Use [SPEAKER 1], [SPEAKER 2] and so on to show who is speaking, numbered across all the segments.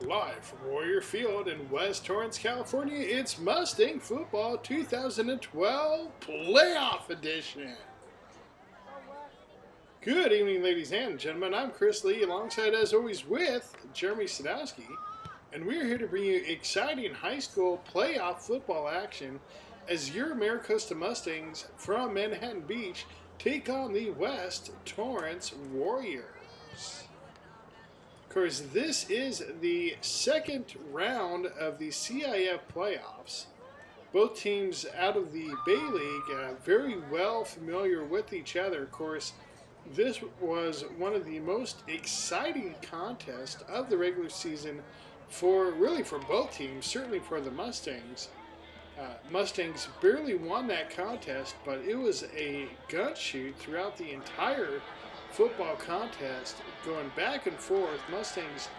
[SPEAKER 1] Live from Warrior Field in West Torrance, California, it's Mustang Football 2012 Playoff Edition. Good evening, ladies and gentlemen. I'm Chris Lee, alongside, as always, with Jeremy Sadowski, and we're here to bring you exciting high school playoff football action as your Mira Costa Mustangs from Manhattan Beach take on the West Torrance Warriors. Of course, this is the second round of the CIF playoffs. Both teams out of the Bay League, very well familiar with each other. Of course, this was one of the most exciting contests of the regular season for both teams, certainly for the Mustangs. Mustangs barely won that contest, but it was a gunshoot throughout the entire football contest, going back and forth. Mustangs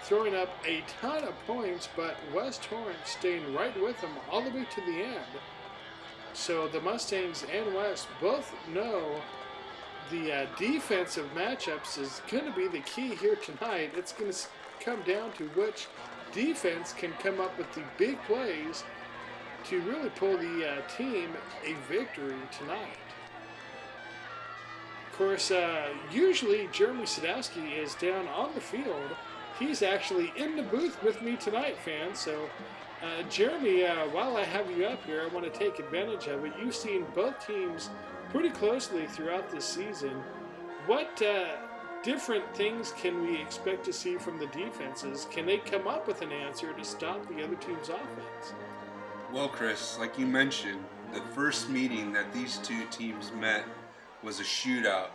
[SPEAKER 1] throwing up a ton of points, but West Torrance staying right with them all the way to the end. So the Mustangs and West both know the defensive matchups is going to be the key here tonight. It's going to come down to which defense can come up with the big plays to really pull the team a victory tonight. Of course, usually Jeremy Sadowski is down on the field. He's actually in the booth with me tonight, fans. So, Jeremy, while I have you up here, I want to take advantage of it. You've seen both teams pretty closely throughout this season. What different things can we expect to see from the defenses? Can they come up with an answer to stop the other team's offense?
[SPEAKER 2] Well, Chris, like you mentioned, the first meeting that these two teams met was a shootout,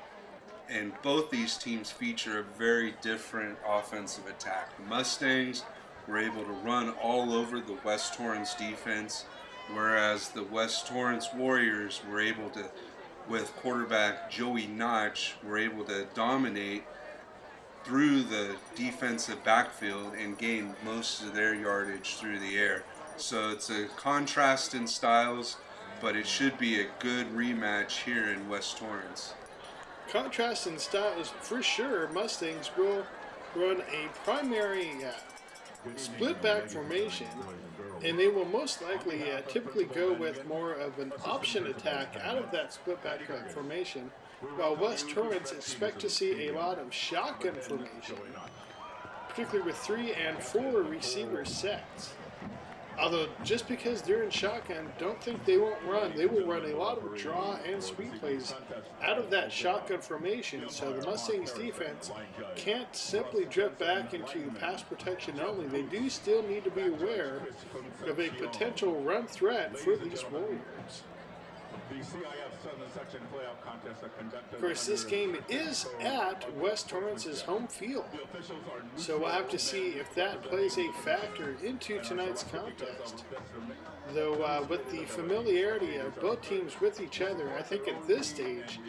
[SPEAKER 2] and both these teams feature a very different offensive attack. The Mustangs were able to run all over the West Torrance defense, whereas the West Torrance Warriors were able to, with quarterback Joey Notch, were able to dominate through the defensive backfield and gain most of their yardage through the air. So it's a contrast in styles, but it should be a good rematch here in West Torrance.
[SPEAKER 1] Contrast in styles for sure. Mustangs will run a primary split back formation, and they will most likely typically go with more of an option attack out of that split back formation, while West Torrance expect to see a lot of shotgun formation, particularly with 3 and 4 receiver sets. Although, just because they're in shotgun, don't think they won't run. They will run a lot of draw and sweep plays out of that shotgun formation. So the Mustangs defense can't simply drift back into pass protection only. They do still need to be aware of a potential run threat for these Warriors. Of course, this game is at West Torrance's home field, so we'll have to see if that plays a factor into tonight's contest. Though with the familiarity of both teams with each other, I think at this stage,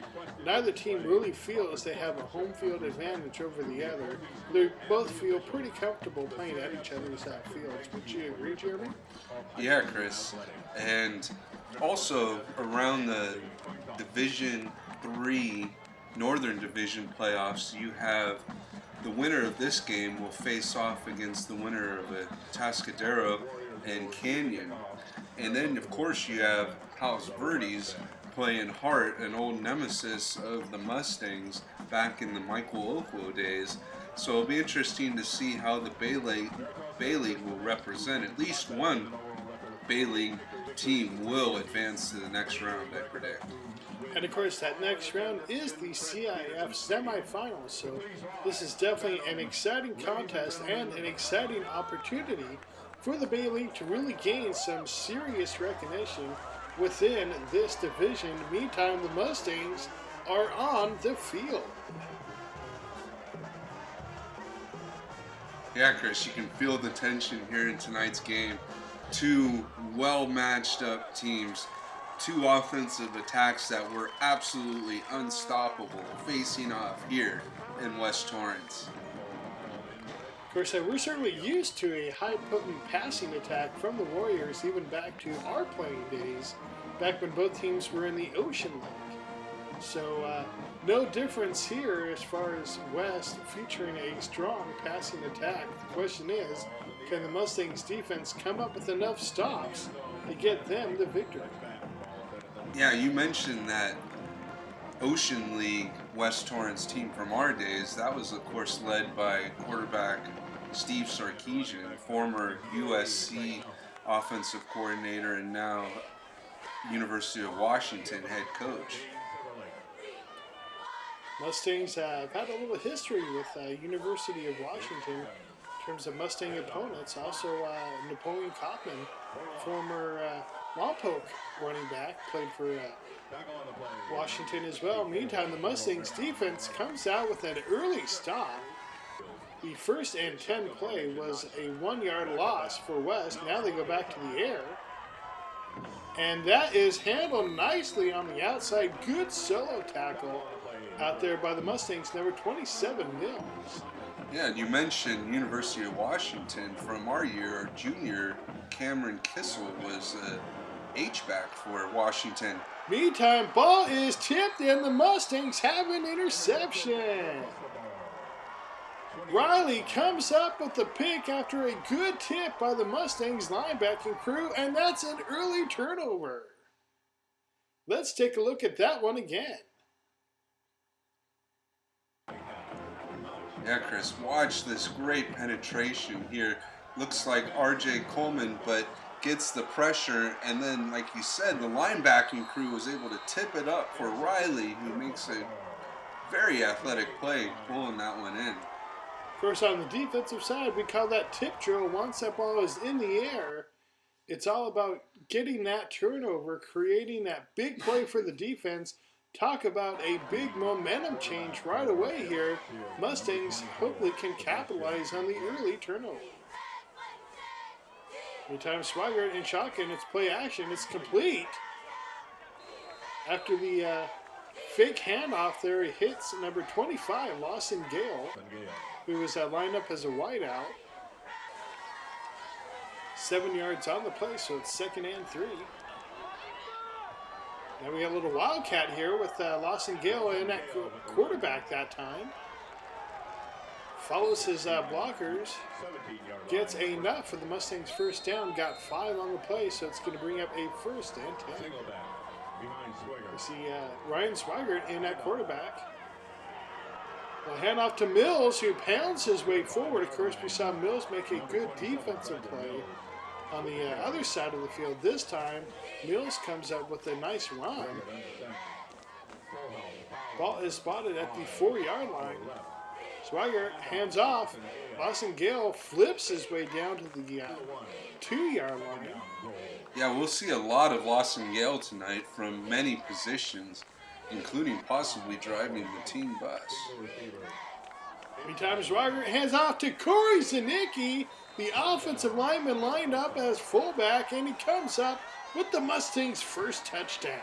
[SPEAKER 1] neither team really feels they have a home field advantage over the other. They both feel pretty comfortable playing at each other's fields. Would you agree, Jeremy?
[SPEAKER 2] Yeah, Chris. And also around the Division III Northern Division playoffs, you have the winner of this game will face off against the winner of a Tascadero and Canyon. And then, of course, you have House Verdes playing Hart, an old nemesis of the Mustangs back in the Michael Okwo days. So it'll be interesting to see how the Bay League will represent. At least one Bay League team will advance to the next round, I predict.
[SPEAKER 1] And of course, that next round is the CIF semifinals, so this is definitely an exciting contest and an exciting opportunity for the Bay League to really gain some serious recognition within this division. Meantime, the Mustangs are on the field.
[SPEAKER 2] Yeah, Chris, you can feel the tension here in tonight's game. Two well-matched up teams, two offensive attacks that were absolutely unstoppable facing off here in West Torrance.
[SPEAKER 1] Of course, we're certainly used to a high-potent passing attack from the Warriors, even back to our playing days, back when both teams were in the Ocean League. So no difference here as far as West featuring a strong passing attack. The question is, can the Mustangs defense come up with enough stops to get them the victory?
[SPEAKER 2] Yeah, you mentioned that Ocean League West Torrance team from our days. That was, of course, led by quarterback Steve Sarkisian, former USC offensive coordinator and now University of Washington head coach.
[SPEAKER 1] Mustangs have had a little history with University of Washington in terms of Mustang opponents. Also, Napoleon Kaufman, former Lompoc running back, played for Washington as well. Meantime, the Mustangs defense comes out with an early stop. The 1st and 10 play was a 1-yard loss for West. Now they go back to the air. And that is handled nicely on the outside. Good solo tackle out there by the Mustangs, number 27, Mills.
[SPEAKER 2] Yeah, and you mentioned University of Washington. From our year, our junior, Cameron Kissel was a H-back for Washington.
[SPEAKER 1] Meantime, ball is tipped and the Mustangs have an interception. Riley comes up with the pick after a good tip by the Mustangs linebacking crew, and that's an early turnover. Let's take a look at that one again.
[SPEAKER 2] Yeah, Chris, watch this great penetration here. Looks like R.J. Coleman, but gets the pressure, and then, like you said, the linebacking crew was able to tip it up for Riley, who makes a very athletic play, pulling that one in.
[SPEAKER 1] Of course, on the defensive side, we call that tip drill. Once that ball is in the air, it's all about getting that turnover, creating that big play for the defense. Talk about a big momentum change right away here. Mustangs hopefully can capitalize on the early turnover. Meantime, Swigert in shotgun, it's play action, it's complete. After the fake handoff there, he hits number 25, Lawson Gale, who was lined up as a wideout. 7 yards on the play, so it's 2nd and 3. Now we got a little wildcat here with Lawson Gale in at quarterback that time. Follows his blockers. Gets enough for the Mustangs' first down. Got 5 on the play, so it's going to bring up a 1st and 10. We see Ryan Swigert in at quarterback. We'll hand off to Mills, who pounds his way forward. Of course, we saw Mills make a good defensive play on the other side of the field. This time, Mills comes up with a nice run. Ball is spotted at the 4-yard line. Swigert hands off. Lawson Gale flips his way down to the 2-yard line.
[SPEAKER 2] Yeah, we'll see a lot of Lawson Gale tonight from many positions, including possibly driving the team bus.
[SPEAKER 1] Meantime, Swigert hands off to Corey Zanicki, the offensive lineman lined up as fullback, and he comes up with the Mustangs' first touchdown.